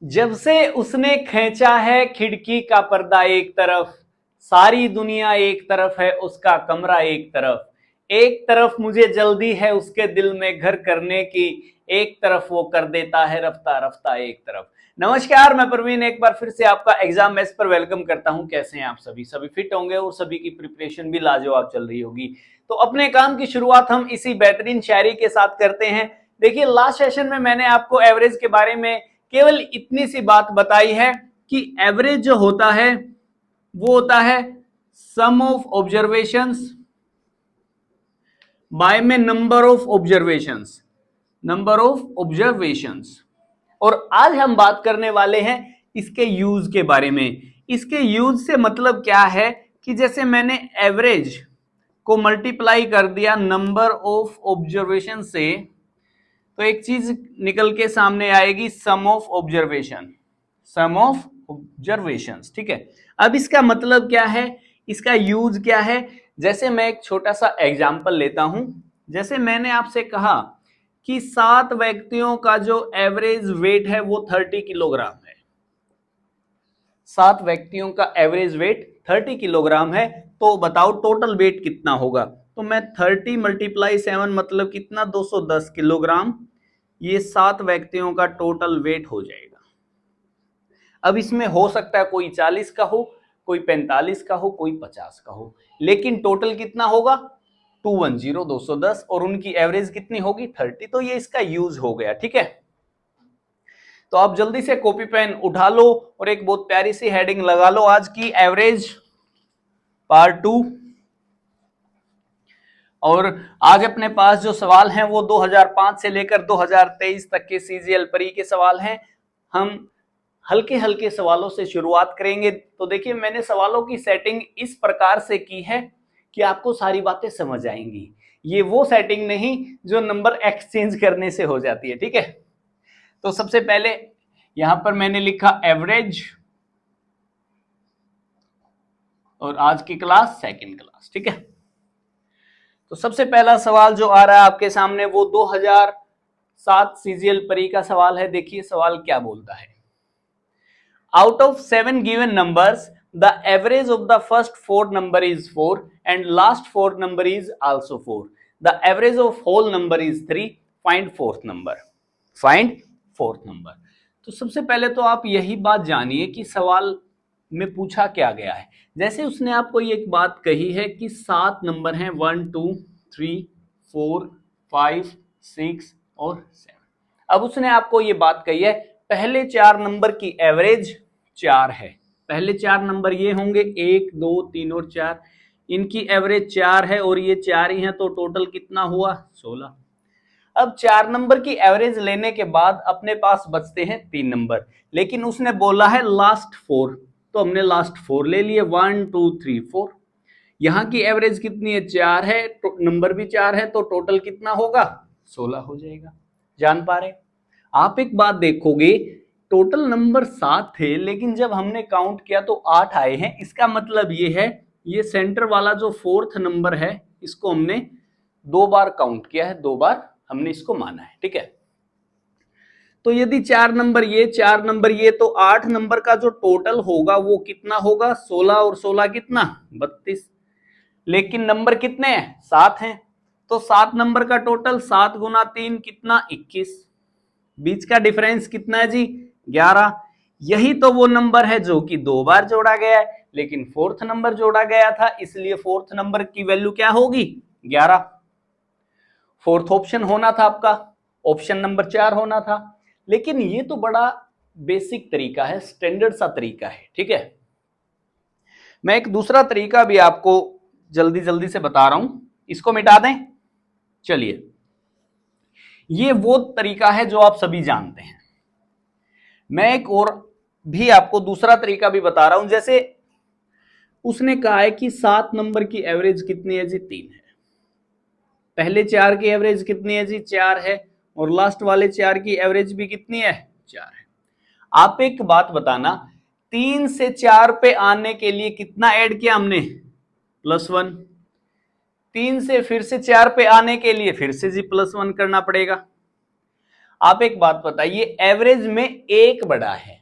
जब से उसने खींचा है खिड़की का पर्दा एक तरफ, सारी दुनिया एक तरफ है, उसका कमरा एक तरफ मुझे जल्दी है उसके दिल में घर करने की, एक तरफ वो कर देता है रफ्ता रफ्ता एक तरफ। नमस्कार, मैं प्रवीण एक बार फिर से आपका एग्जाम मेस पर वेलकम करता हूं। कैसे हैं आप सभी? सभी फिट होंगे और सभी की प्रिपरेशन भी लाजवाब चल रही होगी। तो अपने काम की शुरुआत हम इसी बेहतरीन शायरी के साथ करते हैं। देखिए, लास्ट सेशन में मैंने आपको एवरेज के बारे में केवल इतनी सी बात बताई है कि एवरेज जो होता है वो होता है सम ऑफ ऑब्जर्वेशंस बाय में नंबर ऑफ ऑब्जर्वेशंस। और आज हम बात करने वाले हैं इसके यूज के बारे में। इसके यूज से मतलब क्या है कि जैसे मैंने एवरेज को मल्टीप्लाई कर दिया नंबर ऑफ ऑब्जर्वेशन से, तो एक चीज निकल के सामने आएगी सम ऑफ ऑब्जर्वेशंस। ठीक है, अब इसका मतलब क्या है, इसका यूज क्या है? जैसे मैं एक छोटा सा एग्जांपल लेता हूं। जैसे मैंने आपसे कहा कि 7 व्यक्तियों का जो एवरेज वेट है वो 30 किलोग्राम है। 7 व्यक्तियों का एवरेज वेट 30 किलोग्राम है, तो बताओ टोटल वेट कितना होगा? तो मैं 30 मल्टीप्लाई 7 मतलब कितना, 210 किलोग्राम। ये 7 व्यक्तियों का टोटल वेट हो जाएगा। अब इसमें हो सकता है कोई 40 का हो, कोई 45 का हो, कोई 50 का हो, लेकिन टोटल कितना होगा? 210 210, और उनकी एवरेज कितनी होगी? 30। तो ये इसका यूज हो गया। ठीक है, तो आप जल्दी से कॉपी पेन उठा लो और एक बहुत प्यारी सी हेडिंग लगा लो आज की, एवरेज पार्ट 2। और आज अपने पास जो सवाल हैं वो 2005 से लेकर 2023 तक के सीजीएल परी के सवाल हैं। हम हल्के हल्के सवालों से शुरुआत करेंगे। तो देखिए, मैंने सवालों की सेटिंग इस प्रकार से की है कि आपको सारी बातें समझ आएंगी। ये वो सेटिंग नहीं जो नंबर एक्सचेंज करने से हो जाती है। ठीक है, तो सबसे पहले यहां पर मैंने लिखा एवरेज, और आज की क्लास सेकंड क्लास। ठीक है, तो सबसे पहला सवाल जो आ रहा है आपके सामने वो 2007 सीजीएल परी का सवाल है। देखिए सवाल क्या बोलता है। Out of 7 given numbers, the average of the first 4 number is 4 and last 4 number is also 4. The average of whole number is 3. Find fourth number. Find fourth number. तो सबसे पहले तो आप यही बात जानिए कि सवाल में पूछा क्या गया है। जैसे उसने आपको ये एक बात कही है कि 7 नंबर हैं, 1 2 3 4 5 6 और 7। अब उसने आपको ये बात कही है पहले 4 नंबर की एवरेज 4 है। पहले 4 नंबर ये होंगे 1 2 3 और 4, इनकी एवरेज 4 है और ये 4 ही है, तो टोटल कितना हुआ? 16। अब 4 नंबर की एवरेज लेने के बाद अपने पास बचते हैं 3 नंबर, लेकिन उसने बोला है लास्ट 4, तो हमने लास्ट 4 ले लिए, 1 2 3 4। यहाँ की एवरेज कितनी है? 4 है, नंबर भी 4 है, तो टोटल कितना होगा? 16 हो जाएगा। जान पा रहे? आप एक बात देखोगे, टोटल नंबर 7 थे, लेकिन जब हमने काउंट किया तो 8 आए हैं। इसका मतलब ये है, ये सेंटर वाला जो 4th नंबर है इसको हमने 2 बार काउंट किया है, 2 बार हमने इसको माना है। ठीक है, तो यदि 4 नंबर ये 4 नंबर ये, तो 8 नंबर का जो टोटल होगा वो कितना होगा? 16 और 16 कितना? 32। लेकिन नंबर कितने हैं? 7 हैं, तो 7 नंबर का टोटल 7 गुना 3 कितना? 21। बीच का डिफरेंस कितना है जी? 11। यही तो वो नंबर है जो कि 2 बार जोड़ा गया है, लेकिन 4th नंबर जोड़ा गया था, इसलिए 4th नंबर की वैल्यू क्या होगी? 11। 4th ऑप्शन होना था आपका, ऑप्शन नंबर 4 होना था। लेकिन ये तो बड़ा बेसिक तरीका है, स्टैंडर्ड सा तरीका है। ठीक है, मैं एक दूसरा तरीका भी आपको जल्दी जल्दी से बता रहा हूं, इसको मिटा दें। चलिए, ये वो तरीका है जो आप सभी जानते हैं। मैं एक और भी आपको दूसरा तरीका भी बता रहा हूं। जैसे उसने कहा है कि 7 नंबर की एवरेज कितनी है जी? 3 है। पहले 4 की एवरेज कितनी है जी? 4 है, और लास्ट वाले 4 की एवरेज भी कितनी है? 4 है। आप एक बात बताना, 3 से 4 पे आने के लिए कितना ऐड किया हमने? +1। 3 से फिर से 4 पे आने के लिए फिर से जी +1 करना पड़ेगा। आप एक बात बताइए, एवरेज में एक बड़ा है,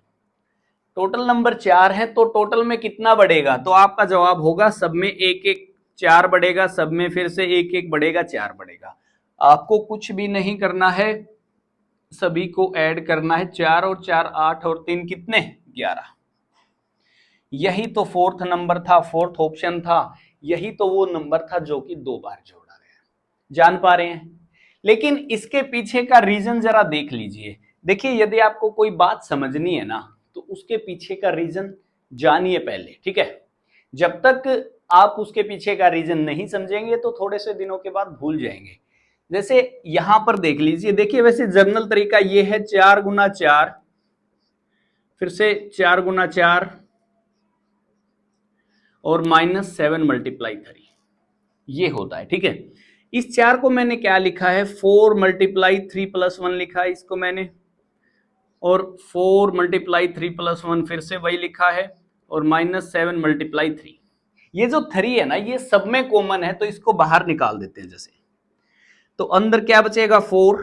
टोटल नंबर 4 है, तो टोटल में कितना बढ़ेगा? तो आपका जवाब होगा सब में एक एक 4 बढ़ेगा, सब में फिर से एक एक बढ़ेगा, 4 बढ़ेगा। आपको कुछ भी नहीं करना है, सभी को ऐड करना है। 4 और 4 8 और 3 कितने? 11। यही तो फोर्थ नंबर था, फोर्थ ऑप्शन था, यही तो वो नंबर था जो कि 2 बार जोड़ा गया। जान पा रहे हैं? लेकिन इसके पीछे का रीजन जरा देख लीजिए। देखिए, यदि आपको कोई बात समझनी है ना, तो उसके पीछे का रीजन जानिए पहले, ठीक है? जब तक आप उसके पीछे का रीजन नहीं समझेंगे तो थोड़े से दिनों के बाद भूल जाएंगे। जैसे यहां पर देख लीजिए, देखिए वैसे जनरल तरीका ये है 4 गुना 4, फिर से 4 गुना 4 और -7 मल्टीप्लाई 3, ये होता है, ठीक है? इस 4 को मैंने क्या लिखा है? 4 मल्टीप्लाई 3 प्लस 1 लिखा है इसको मैंने, और 4 मल्टीप्लाई 3 प्लस 1 फिर से वही लिखा है, और -7 मल्टीप्लाई 3। ये जो 3 है ना, ये सब में कॉमन है, तो इसको बाहर निकाल देते हैं। जैसे तो अंदर क्या बचेगा? 4,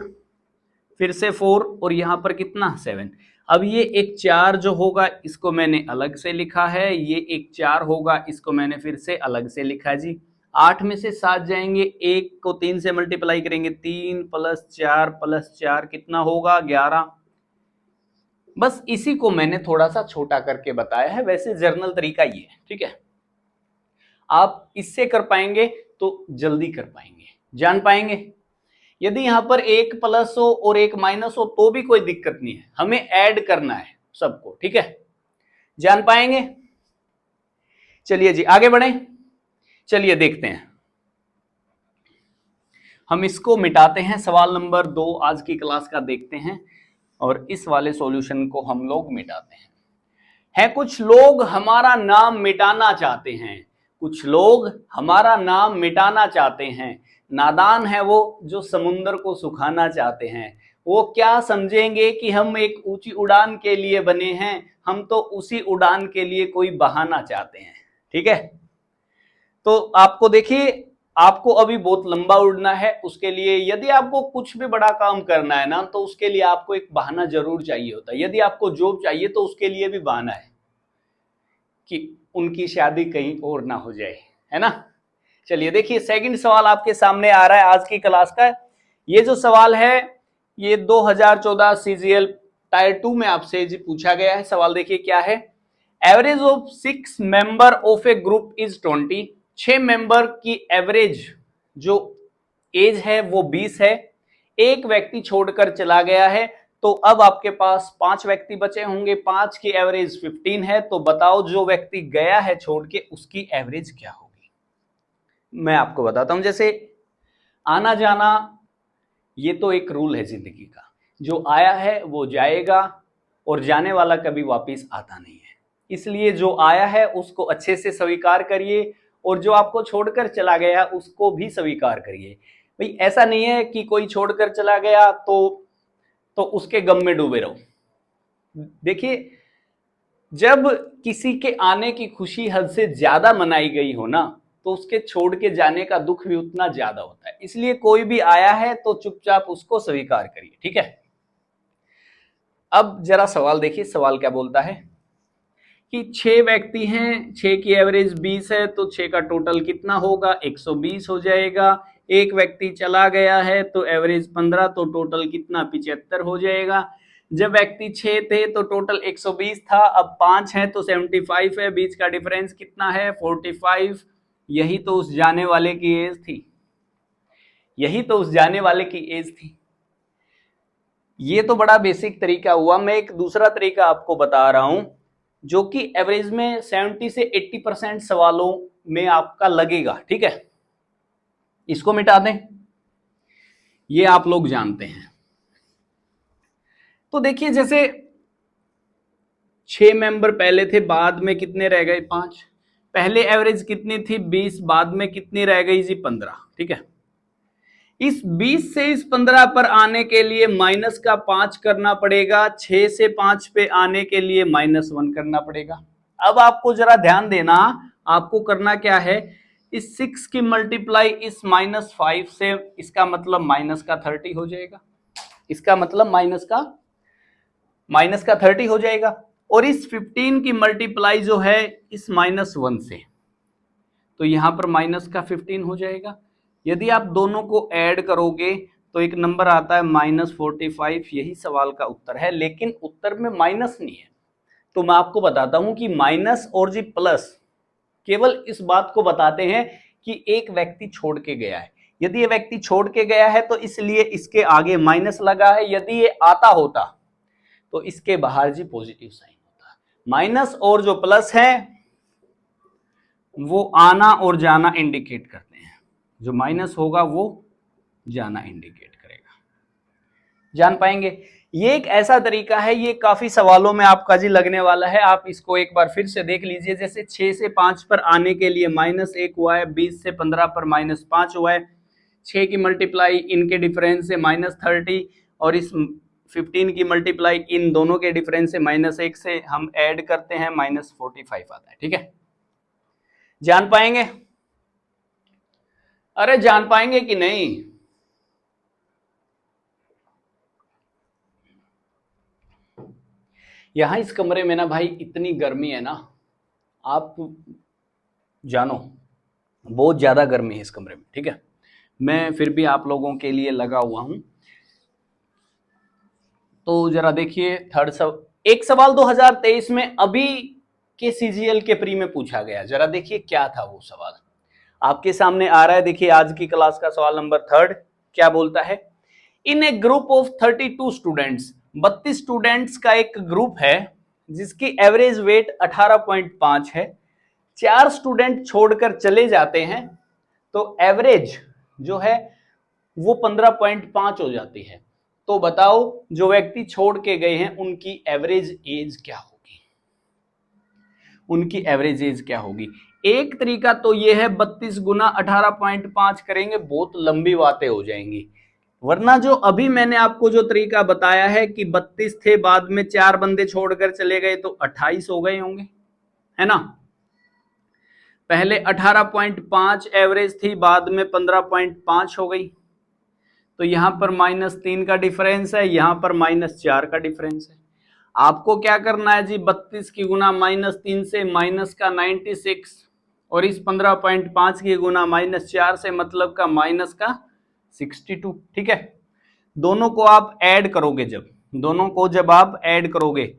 फिर से 4, और यहां पर कितना? 7। अब ये एक 4 जो होगा इसको मैंने अलग से लिखा है, ये एक 4 होगा इसको मैंने फिर से अलग से लिखा जी। 8 में से 7 जाएंगे, 1 को 3 से मल्टीप्लाई करेंगे, 3 + 4 + 4 कितना होगा? 11। बस इसी को मैंने थोड़ा सा छोटा करके बताया है, वैसे जर्नल तरीका ये है, ठीक है? आप इससे कर पाएंगे तो जल्दी कर पाएंगे, जान पाएंगे। यदि यहां पर एक प्लस हो और एक माइनस हो तो भी कोई दिक्कत नहीं है, हमें ऐड करना है सबको, ठीक है? जान पाएंगे? चलिए जी आगे बढ़े, चलिए देखते हैं। हम इसको मिटाते हैं, सवाल नंबर 2 आज की क्लास का देखते हैं, और इस वाले सॉल्यूशन को हम लोग मिटाते हैं। है कुछ लोग हमारा नाम मिटाना चाहते हैं, कुछ लोग हमारा नाम मिटाना चाहते हैं, नादान है वो जो समुंदर को सुखाना चाहते हैं। वो क्या समझेंगे कि हम एक ऊंची उड़ान के लिए बने हैं, हम तो उसी उड़ान के लिए कोई बहाना चाहते हैं, ठीक है? तो आपको देखिए, आपको अभी बहुत लंबा उड़ना है, उसके लिए यदि आपको कुछ भी बड़ा काम करना है ना, तो उसके लिए आपको एक बहाना जरूर चाहिए होता है। यदि आपको जॉब चाहिए तो उसके लिए भी बहाना है कि उनकी शादी कहीं और ना हो जाए, है ना? चलिए देखिए, सेकंड सवाल आपके सामने आ रहा है आज की क्लास का। ये जो सवाल है ये 2014 सीजीएल टायर 2 में आपसे जी पूछा गया है। सवाल देखिए क्या है? Average of 6 member of A group is 20। 6 member की एवरेज जो एज है वो 20 है। एक व्यक्ति छोड़कर चला गया है, तो अब आपके पास 5 व्यक्ति बचे होंगे, 5 की एवरेज 15 है। तो बताओ जो व्यक्ति गया है छोड़ के उसकी एवरेज क्या होगी? मैं आपको बताता हूं। जैसे आना जाना ये तो एक रूल है जिंदगी का, जो आया है वो जाएगा और जाने वाला कभी वापस आता नहीं है। इसलिए जो आया है उसको अच्छे से स्वीकार करिए, और जो आपको छोड़कर चला गया उसको भी स्वीकार करिए। भाई ऐसा नहीं है कि कोई छोड़कर चला गया तो उसके गम में डूबे रहो। देखिए, जब किसी के आने की खुशी हद से ज्यादा मनाई गई हो ना, तो उसके छोड़ के जाने का दुख भी उतना ज्यादा होता है। इसलिए कोई भी आया है तो चुपचाप उसको स्वीकार करिए, ठीक है? अब जरा सवाल देखिए, सवाल क्या बोलता है कि 6 व्यक्ति हैं, 6 की एवरेज 20 है, तो 6 का टोटल कितना होगा? 120 हो जाएगा। एक व्यक्ति चला गया है तो एवरेज 15, तो टोटल कितना? 75 हो जाएगा। जब व्यक्ति 6 थे तो टोटल 120 था, अब 5 है तो 75 है, बीच का डिफरेंस कितना है? 45। यही तो उस जाने वाले की एज थी, यही तो उस जाने वाले की एज थी। ये तो बड़ा बेसिक तरीका हुआ। मैं एक दूसरा तरीका आपको बता रहा हूं जो कि एवरेज में 70 से 80% सवालों में आपका लगेगा, ठीक है? इसको मिटा दें, ये आप लोग जानते हैं। तो देखिए, जैसे 6 मेंबर पहले थे, बाद में कितने रह गए? 5। पहले एवरेज कितनी थी? 20, बाद में कितनी रह गई जी? 15, ठीक है? इस 20 से इस 15 पर आने के लिए माइनस का 5 करना पड़ेगा, 6 से 5 पे आने के लिए -1 करना पड़ेगा। अब आपको जरा ध्यान देना, आपको करना क्या है? इस 6 की मल्टीप्लाई इस -5 से, इसका मतलब माइनस का 30 हो जाएगा। इसका मतलब माइनस का 30 हो जाएगा, और इस 15 की मल्टीप्लाई जो है इस -1 से, तो यहां पर माइनस का 15 हो जाएगा। यदि आप दोनों को ऐड करोगे तो एक नंबर आता है -45, यही सवाल का उत्तर है, लेकिन उत्तर में माइनस नहीं है। तो मैं आपको बताता हूं कि माइनस और जी प्लस केवल इस बात को बताते हैं कि एक व्यक्ति छोड़ के गया है। यदि ये व्यक्ति छोड़ के गया है तो इसलिए इसके आगे माइनस लगा है, यदि ये आता होता तो इसके बाहर जी पॉजिटिव साइन होता। माइनस और जो प्लस है वो आना और जाना इंडिकेट करते हैं, जो माइनस होगा वो जाना इंडिकेट करेगा। जान पाएंगे? ये एक ऐसा तरीका है, ये काफी सवालों में आपका जी लगने वाला है। आप इसको एक बार फिर से देख लीजिए। जैसे 6 से 5 पर आने के लिए -1 हुआ है, 20 से 15 पर -5 हुआ है, 6 की मल्टीप्लाई इनके डिफरेंस से -30, और इस 15 की मल्टीप्लाई इन दोनों के डिफरेंस से -1 से हम ऐड करते हैं, -45 आता है। ठीक है, जान पाएंगे? अरे जान पाएंगे कि नहीं? यहां इस कमरे में ना भाई इतनी गर्मी है ना, आप जानो बहुत ज्यादा गर्मी है इस कमरे में। ठीक है, मैं फिर भी आप लोगों के लिए लगा हुआ हूं। तो जरा देखिए एक सवाल 2023 में अभी के सीजीएल के प्री में पूछा गया। जरा देखिए क्या था वो सवाल, आपके सामने आ रहा है। देखिए आज की क्लास का सवाल नंबर 3 क्या बोलता है। इन ए ग्रुप ऑफ 32 स्टूडेंट्स, 32 स्टूडेंट्स का एक ग्रुप है जिसकी एवरेज वेट 18.5 है। 4 स्टूडेंट छोड़कर चले जाते हैं तो एवरेज जो है वो 15.5 हो जाती है। तो बताओ जो व्यक्ति छोड़ के गए हैं उनकी एवरेज एज क्या होगी? उनकी एवरेज एज क्या होगी? एक तरीका तो ये है 32 गुना 18.5 करेंगे, बहुत लंबी बातें हो जाएंगी। वरना जो अभी मैंने आपको जो तरीका बताया है कि 32 थे, बाद में 4 बंदे छोड़कर चले गए तो 28 हो गए होंगे, है ना। पहले 18.5 एवरेज थी, बाद में 15.5 हो गई, तो यहां पर -3 का डिफरेंस है, यहां पर -4 का डिफरेंस है। आपको क्या करना है जी, 32 की गुना -3 से माइनस का 96, और इस 15.5 की गुना -4 से मतलब का माइनस का 62। ठीक है, दोनों को आप ऐड करोगे, जब आप ऐड करोगे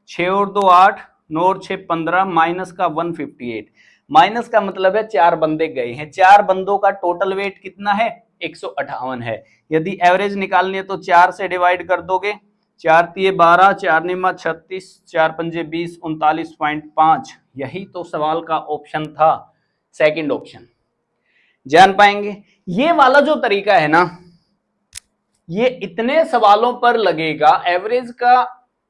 6 और 2 8, 9 और 6 15, माइनस का 158। माइनस का मतलब है 4 बंदे गए हैं, 4 बंदों का टोटल वेट कितना है? 158 है। यदि एवरेज निकालनी है तो 4 से डिवाइड कर दोगे, 4 तिये 12, 4 निमा 36, 4 पंजे 20, 39.5। यही तो सवाल का ऑप्शन था, सेकंड ऑप्शन। जान पाएंगे? ये वाला जो तरीका है ना, ये इतने सवालों पर लगेगा। एवरेज का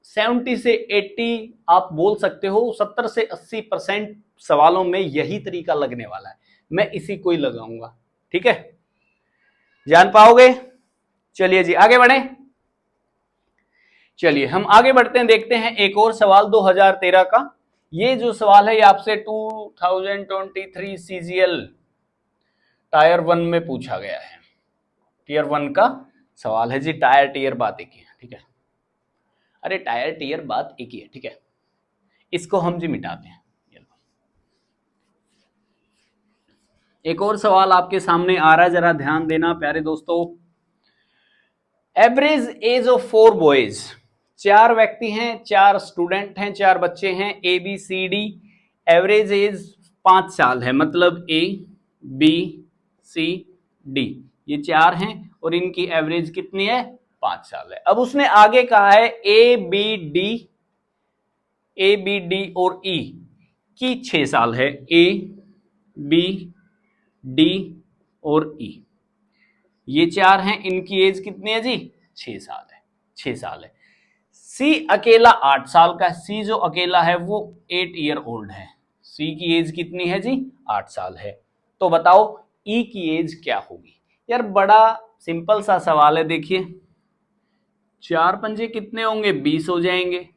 70 से 80 आप बोल सकते हो, 70 से 80% सवालों में यही तरीका लगने वाला है। मैं इसी को ही लगाऊंगा। ठीक है, जान पाओगे? चलिए जी आगे बढ़े। चलिए हम आगे बढ़ते हैं, देखते हैं एक और सवाल 2013 का। ये जो सवाल है ये आपसे 2023 सीजीएल टायर 1 में पूछा गया है। टीयर 1 का सवाल है जी। टायर टीयर बात एक ही है। ठीक है, अरे टायर टीयर बात एक ही है। ठीक है, इसको हम जी मिटाते हैं। एक और सवाल आपके सामने आ रहा है, जरा ध्यान देना प्यारे दोस्तों। एवरेज एज ऑफ 4 बॉयज, 4 व्यक्ति हैं, 4 स्टूडेंट हैं, 4 बच्चे हैं, A B C D. Average age 5 साल है, मतलब ए बी सी डी ये 4 हैं और इनकी एवरेज कितनी है? 5 साल है। अब उसने आगे कहा है ए बी डी और ई की 6 साल है। ए बी डी और ई ये 4 हैं, इनकी एज कितनी है जी? 6 साल है। 6 साल है। सी अकेला 8 साल का, सी जो अकेला है वो 8 ईयर ओल्ड है। सी की एज कितनी है जी? 8 साल है। तो बताओ ई की एज क्या होगी? यार बड़ा सिंपल सा सवाल है। देखिए 4 पंजे कितने होंगे? 20 हो जाएंगे।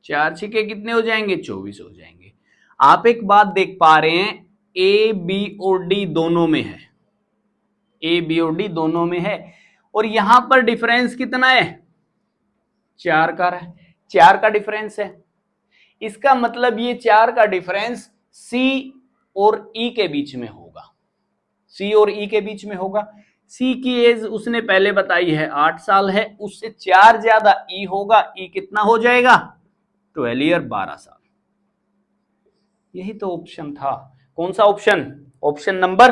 4 छिके कितने हो जाएंगे? 24 हो जाएंगे। आप एक बात देख पा रहे हैं, ए बी और डी दोनों में है। ए बी और डी दोनों में है, और यहां पर डिफरेंस कितना है, 4 का है, 4 का डिफरेंस है। इसका मतलब ये 4 का डिफरेंस C और E के बीच में होगा, C और E के बीच में होगा। C की एज उसने पहले बताई है 8 साल है, उससे 4 ज्यादा E होगा, E कितना हो जाएगा 12 ईयर, 12 साल। यही तो ऑप्शन था। कौन सा ऑप्शन, ऑप्शन नंबर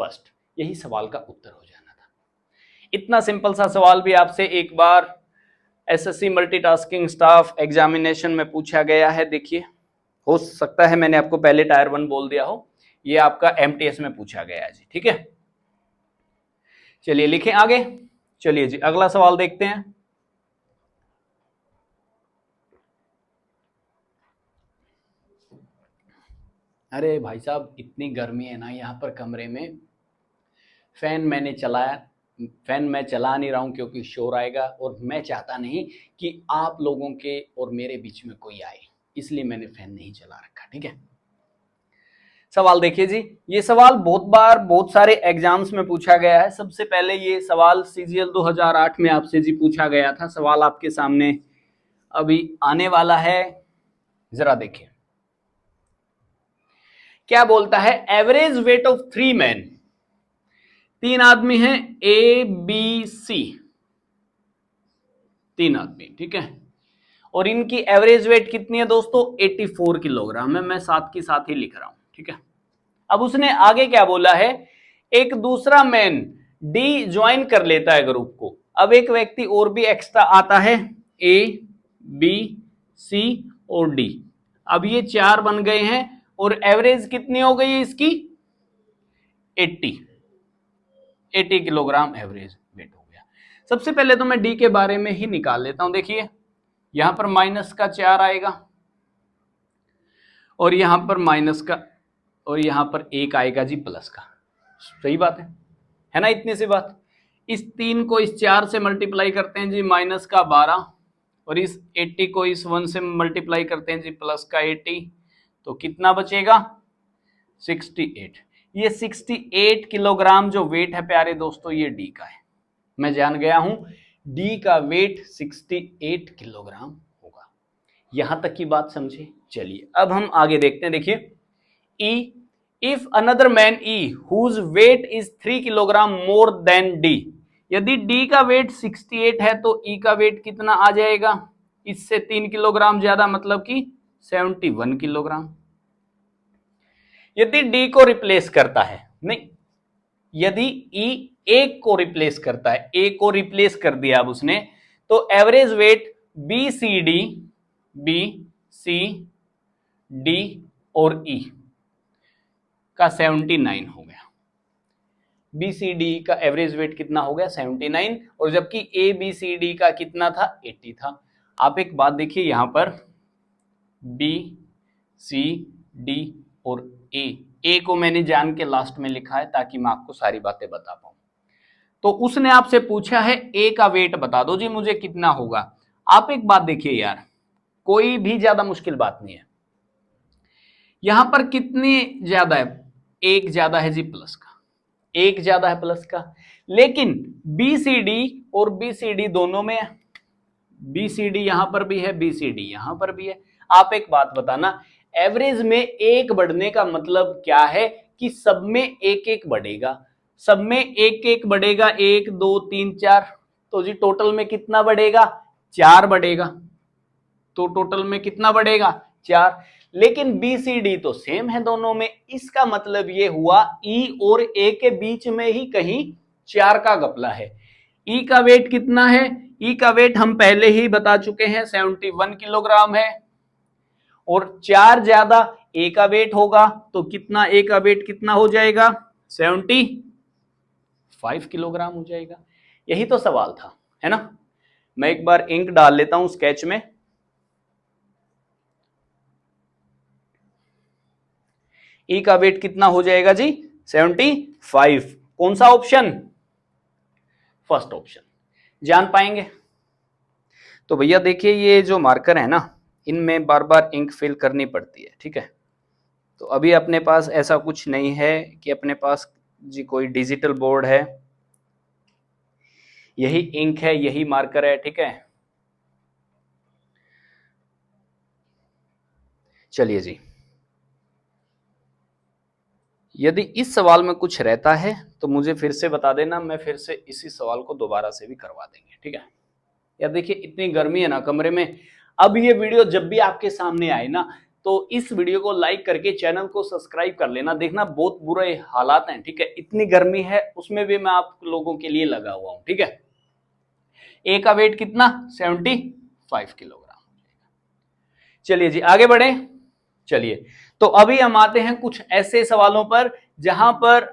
फर्स्ट। यही सवाल का उत्तर हो जाना था। इतना सिंपल सा सवाल भी आपसे एक बार एसएससी मल्टीटास्किंग स्टाफ एग्जामिनेशन में पूछा गया है। देखिए, हो सकता है मैंने आपको पहले टायर 1 बोल दिया हो, ये आपका एमटीएस में पूछा गया है जी। ठीक है, चलिए लिखें आगे। चलिए जी अगला सवाल देखते हैं। अरे भाई साहब, इतनी गर्मी है ना यहाँ पर कमरे में, फैन मैंने चलाया, फैन मैं चला नहीं रहा हूं क्योंकि शोर आएगा और मैं चाहता नहीं कि आप लोगों के और मेरे बीच में कोई आए, इसलिए मैंने फैन नहीं चला रखा। ठीक है, सवाल देखिए जी। ये सवाल बहुत बार बहुत सारे एग्जाम्स में पूछा गया है। सबसे पहले ये सवाल सीजीएल 2008 में आपसे जी पूछा गया था। सवाल आपके सामने अभी आने वाला है, जरा देखिए क्या बोलता है। एवरेज वेट ऑफ 3 मैन, 3 आदमी हैं, ए बी सी, 3 आदमी, ठीक है, और इनकी एवरेज वेट कितनी है दोस्तों 84 किलोग्राम है। मैं साथ की साथ ही लिख रहा हूं। ठीक है, अब उसने आगे क्या बोला है, एक दूसरा मैन डी ज्वाइन कर लेता है ग्रुप को। अब एक व्यक्ति और भी एक्स्ट्रा आता है, ए बी सी और डी। अब ये 4 बन गए हैं और एवरेज कितनी हो गई है इसकी 80 किलोग्राम एवरेज वेट हो गया। सबसे पहले तो मैं डी के बारे में ही निकाल लेता हूं। देखिए यहां पर माइनस का 4 आएगा और यहां पर माइनस का, और यहां पर 1 आएगा जी प्लस का। सही बात है ना, इतनी सी बात। इस 3 को इस 4 से मल्टीप्लाई करते हैं जी माइनस का 12, और इस 80 को इस 1 से मल्टीप्लाई करते हैं जी प्लस का 80, तो कितना बचेगा 68। ये 68 किलोग्राम जो वेट है प्यारे दोस्तों, ये डी का है। मैं जान गया हूं डी का वेट 68 किलोग्राम होगा। यहां तक की बात समझे। चलिए अब हम आगे देखते हैं। देखिए E, if another man E whose weight is 3 kilogram more than D, यदि डी का वेट 68 है तो ई का वेट कितना आ जाएगा, इससे 3 किलोग्राम ज्यादा, मतलब कि 71 किलोग्राम। यदि डी को रिप्लेस करता है, नहीं, यदि ई एक को रिप्लेस करता है, ए को रिप्लेस कर दिया अब उसने, तो average weight B C D और ई का 79 हो गया। बी सी डी का एवरेज वेट कितना हो गया 79, और जबकि ए बी सी डी का कितना था 80 था। आप एक बात देखिए, यहां पर बी सी डी और ए को मैंने जान के लास्ट में लिखा है ताकि मैं आपको सारी बातें बता पाऊं। तो उसने आपसे पूछा है ए का वेट बता दो जी मुझे कितना होगा। आप एक बात देखिए यार, कोई भी ज्यादा मुश्किल बात नहीं है। यहां पर कितनी ज्यादा है, 1 ज्यादा है जी प्लस का, 1 ज्यादा है प्लस का। लेकिन बीसीडी और बीसीडी दोनों में है, बीसीडी यहां पर भी है, बीसीडी यहां पर भी है। आप एक बात बताना, एवरेज में 1 बढ़ने का मतलब क्या है कि सब में 1-1 बढ़ेगा, सब में 1-1 बढ़ेगा, 1 2 3 4, तो जी टोटल में कितना बढ़ेगा 4 बढ़ेगा। तो टोटल में कितना बढ़ेगा 4। लेकिन बी सी डी तो सेम है दोनों में, इसका मतलब ये हुआ ई और ए के बीच में ही कहीं 4 का घपला है। ई का वेट कितना है, ई का वेट हम पहले ही बता चुके हैं 71 किलोग्राम है, और 4 ज्यादा ए का वेट होगा, तो कितना ए का वेट कितना हो जाएगा 75 किलोग्राम हो जाएगा। यही तो सवाल था, है ना। मैं एक बार इंक डाल लेता हूं स्केच में। ई का वेट कितना हो जाएगा जी 75। कौन सा ऑप्शन, फर्स्ट ऑप्शन। जान पाएंगे तो भैया देखिए, ये जो मार्कर है ना, इनमें बार बार इंक फिल करनी पड़ती है, ठीक है। तो अभी अपने पास ऐसा कुछ नहीं है कि अपने पास जी कोई डिजिटल बोर्ड है यही इंक है, यही मार्कर है, ठीक है। चलिए जी, यदि इस सवाल में कुछ रहता है तो मुझे फिर से बता देना, मैं फिर से इसी सवाल को दोबारा से भी करवा देंगे, ठीक है। यार देखिए इतनी गर्मी है ना कमरे में, अब ये वीडियो जब भी आपके सामने आए ना तो इस वीडियो को लाइक करके चैनल को सब्सक्राइब कर लेना। देखना बहुत बुरे हालात हैं, ठीक है, इतनी गर्मी है, उसमें भी मैं आप लोगों के लिए लगा हुआ हूं, ठीक है। ए का वेट कितना, 75 किलोग्राम। चलिए जी आगे बढ़े। चलिए तो अभी हम आते हैं कुछ ऐसे सवालों पर जहां पर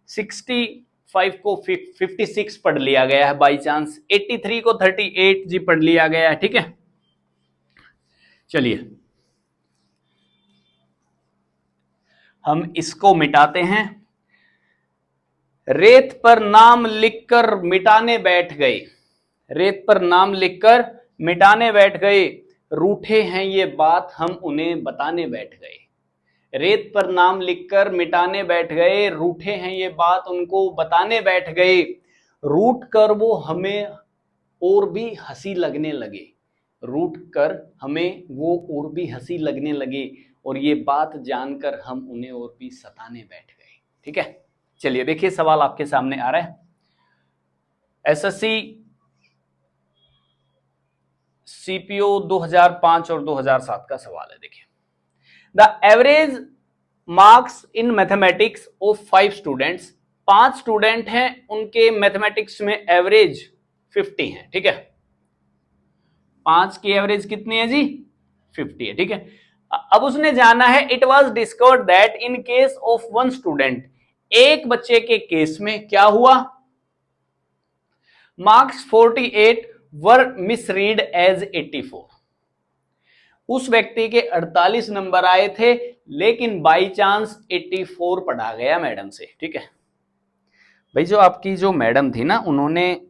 65 को 56 पढ़ लिया गया है बाई चांस, 83 को 38 जी पढ़ लिया गया है, ठीक है। चलिए हम इसको मिटाते हैं। रेत पर नाम लिखकर मिटाने बैठ गए, रेत पर नाम लिखकर मिटाने बैठ गए, रूठे हैं ये बात हम उन्हें बताने बैठ गए। रेत पर नाम लिखकर मिटाने बैठ गए, रूठे हैं ये बात उनको बताने बैठ गए, रूठ कर वो हमें और भी हंसी लगने लगे, रूठ कर हमें वो और भी हंसी लगने लगे, और ये बात जानकर हम उन्हें और भी सताने बैठ गए, ठीक है। चलिए देखिए सवाल आपके सामने आ रहा है, एसएससी सीपीओ 2005 और 2007 का सवाल है। देखिए the average marks in mathematics of 5 students, 5 student हैं, उनके मैथमेटिक्स में एवरेज 50 है, ठीक है। 5 की एवरेज कितनी है जी, 50 है, ठीक है। अब उसने जाना है, it was discovered that in case of 1 student, एक बच्चे के केस में क्या हुआ, मार्क्स 48 वर मिसरीड एज 84, उस व्यक्ति के 48 नंबर आए थे लेकिन बाई चांस 84 पढ़ा गया मैडम से, ठीक है। भाई जो आपकी जो मैडम थी ना, उन्होंने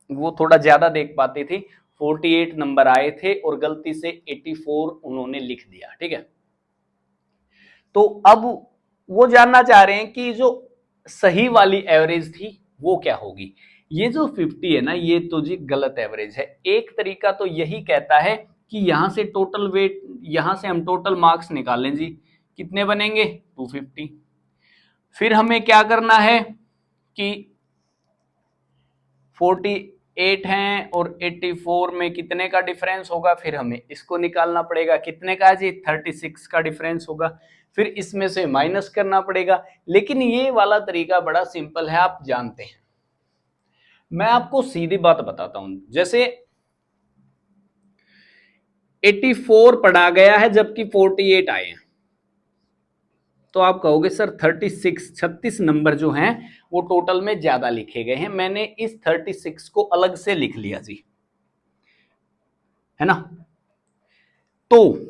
वो थोड़ा ज्यादा देख पाती थी, 48 नंबर आए थे और गलती से 84 उन्होंने लिख दिया, ठीक है। तो अब वो जानना चाह रहे हैं कि जो सही वाली एवरेज थी वो क्या होगी। ये जो 50 है ना, ये तो जी गलत एवरेज है। एक तरीका तो यही कहता है कि यहां से टोटल वेट, यहां से हम टोटल मार्क्स निकालें जी, कितने बनेंगे 250। फिर हमें क्या करना है कि 48 हैं और 84 में कितने का डिफरेंस होगा, फिर हमें इसको निकालना पड़ेगा, कितने का जी 36 का डिफरेंस होगा, फिर इसमें से माइनस करना पड़ेगा। लेकिन ये वाला तरीका बड़ा सिंपल है, आप जानते हैं। मैं आपको सीधी बात बताता हूं, जैसे 84 पढ़ा गया है जबकि 48 आए हैं, तो आप कहोगे सर 36 नंबर जो हैं वो टोटल में ज्यादा लिखे गए हैं, मैंने इस 36 को अलग से लिख लिया जी, है ना। तो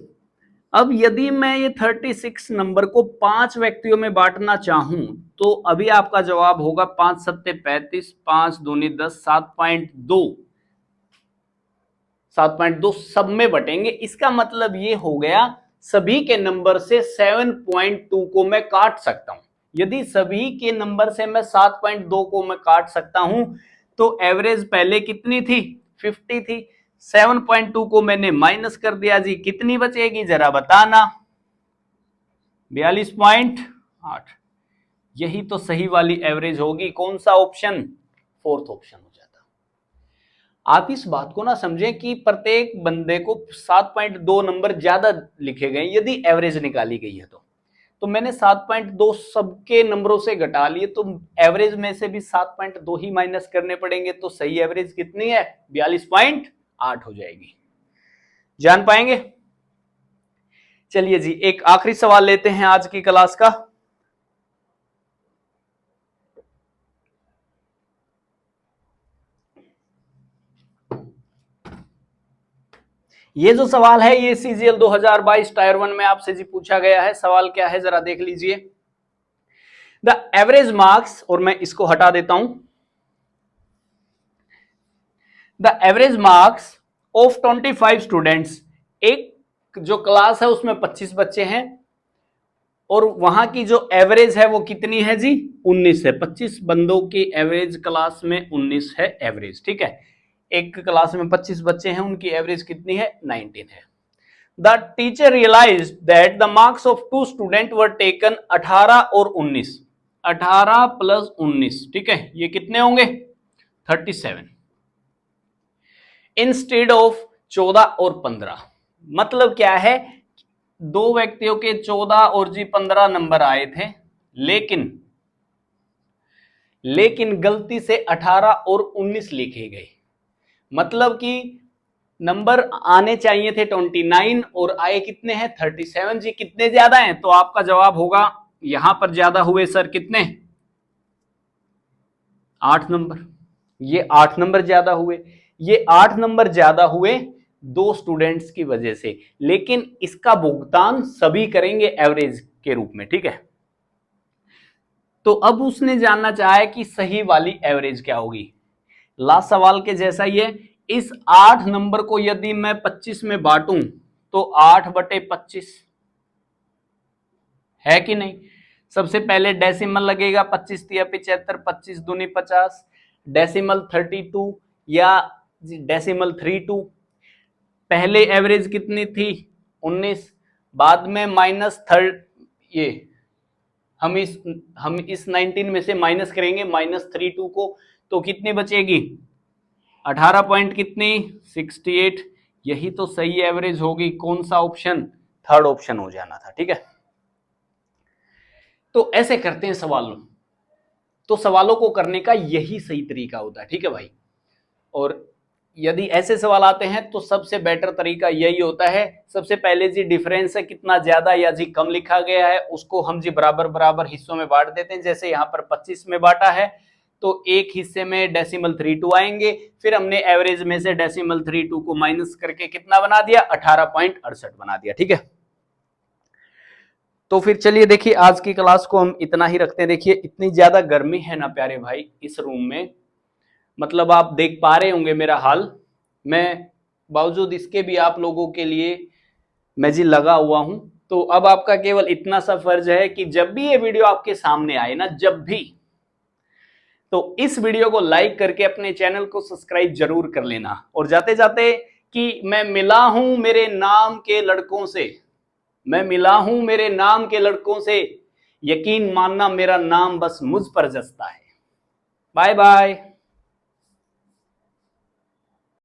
अब यदि मैं ये 36 नंबर को 5 व्यक्तियों में बांटना चाहूं तो अभी आपका जवाब होगा 5 सत्ते 35, 5 दूनी 10, 7.2 सब में बटेंगे। इसका मतलब ये हो गया सभी के नंबर से 7.2 को मैं काट सकता हूं। यदि सभी के नंबर से मैं 7.2 को मैं काट सकता हूं तो एवरेज पहले कितनी थी, 50 थी, 7.2 को मैंने माइनस कर दिया जी, कितनी बचेगी जरा बताना, 42.8। यही तो सही वाली एवरेज होगी। कौन सा ऑप्शन, 4th ऑप्शन हो जाता। आप इस बात को ना समझें कि प्रत्येक बंदे को 7.2 नंबर ज्यादा लिखे गए यदि एवरेज निकाली गई है तो मैंने 7.2 सबके नंबरों से घटा लिए, तो एवरेज में से भी 7.2 ही माइनस करने पड़ेंगे, तो सही एवरेज कितनी है 42.8 हो जाएगी। जान पाएंगे। चलिए जी एक आखिरी सवाल लेते हैं आज की क्लास का। ये जो सवाल है ये सीजीएल 2022 टायर 1 में आपसे जी पूछा गया है। सवाल क्या है जरा देख लीजिए। द एवरेज मार्क्स, और मैं इसको हटा देता हूं, the average marks of 25 students, एक जो क्लास है उसमें 25 बच्चे हैं, और वहां की जो एवरेज है वो कितनी है जी, 19 है। 25 बंदों की एवरेज क्लास में 19 है एवरेज, ठीक है। एक क्लास में 25 बच्चे हैं, उनकी एवरेज कितनी है, 19 है। The teacher realise that the marks of 2 student were taken 18 और 19, 18 प्लस 19, ठीक है, ये कितने होंगे, 37 इंस्टेड ऑफ 14 और 15। मतलब क्या है, दो व्यक्तियों के 14 और जी 15 नंबर आए थे, लेकिन गलती से 18 और 19 लिखे गए। मतलब कि नंबर आने चाहिए थे 29 और आए कितने हैं, 37। जी कितने ज्यादा हैं, तो आपका जवाब होगा यहां पर ज्यादा हुए सर, कितने, 8 नंबर। ये 8 नंबर ज्यादा हुए, ये 8 नंबर ज्यादा हुए 2 स्टूडेंट्स की वजह से, लेकिन इसका भुगतान सभी करेंगे एवरेज के रूप में, ठीक है। तो अब उसने जानना चाहा है कि सही वाली एवरेज क्या होगी। लास्ट सवाल के जैसा ही है, इस 8 नंबर को यदि मैं 25 में बांटूं तो 8/25 है कि नहीं। सबसे पहले डेसिमल लगेगा, 25 तिया 75, 25 दूनी 50, डेसिमल 32 या डेसिमल 32। पहले एवरेज कितनी थी, 19, बाद में माइनस थर्ड, ये हम इस 19 में से माइनस करेंगे -32 को, तो कितनी बचेगी, 18 पॉइंट कितनी, 68। यही तो सही एवरेज होगी। कौन सा ऑप्शन, थर्ड ऑप्शन हो जाना था, ठीक है। तो ऐसे करते हैं सवालों, तो सवालों को करने का यही सही तरीका होता है, ठीक है भाई। और यदि ऐसे सवाल आते हैं तो सबसे बेटर तरीका यही होता है, सबसे पहले जी डिफरेंस है कितना ज्यादा या जी कम लिखा गया है, उसको हम जी बराबर बराबर हिस्सों में बांट देते हैं। जैसे यहाँ पर 25 में बांटा है तो एक हिस्से में डेसिमल 32 आएंगे, फिर हमने एवरेज में से डेसिमल 32 को माइनस करके कितना बना दिया, 18.68 बना दिया, ठीक है। तो फिर चलिए देखिए, आज की क्लास को हम इतना ही रखते हैं। देखिए इतनी ज्यादा गर्मी है ना प्यारे भाई इस रूम में, मतलब आप देख पा रहे होंगे मेरा हाल। मैं बावजूद इसके भी आप लोगों के लिए मैं जी लगा हुआ हूं। तो अब आपका केवल इतना सा फर्ज है कि जब भी ये वीडियो आपके सामने आए ना, जब भी, तो इस वीडियो को लाइक करके अपने चैनल को सब्सक्राइब जरूर कर लेना। और जाते जाते कि मैं मिला हूं मेरे नाम के लड़कों से, मैं मिला हूं मेरे नाम के लड़कों से, यकीन मानना मेरा नाम बस मुझ पर जसता है। Bye bye.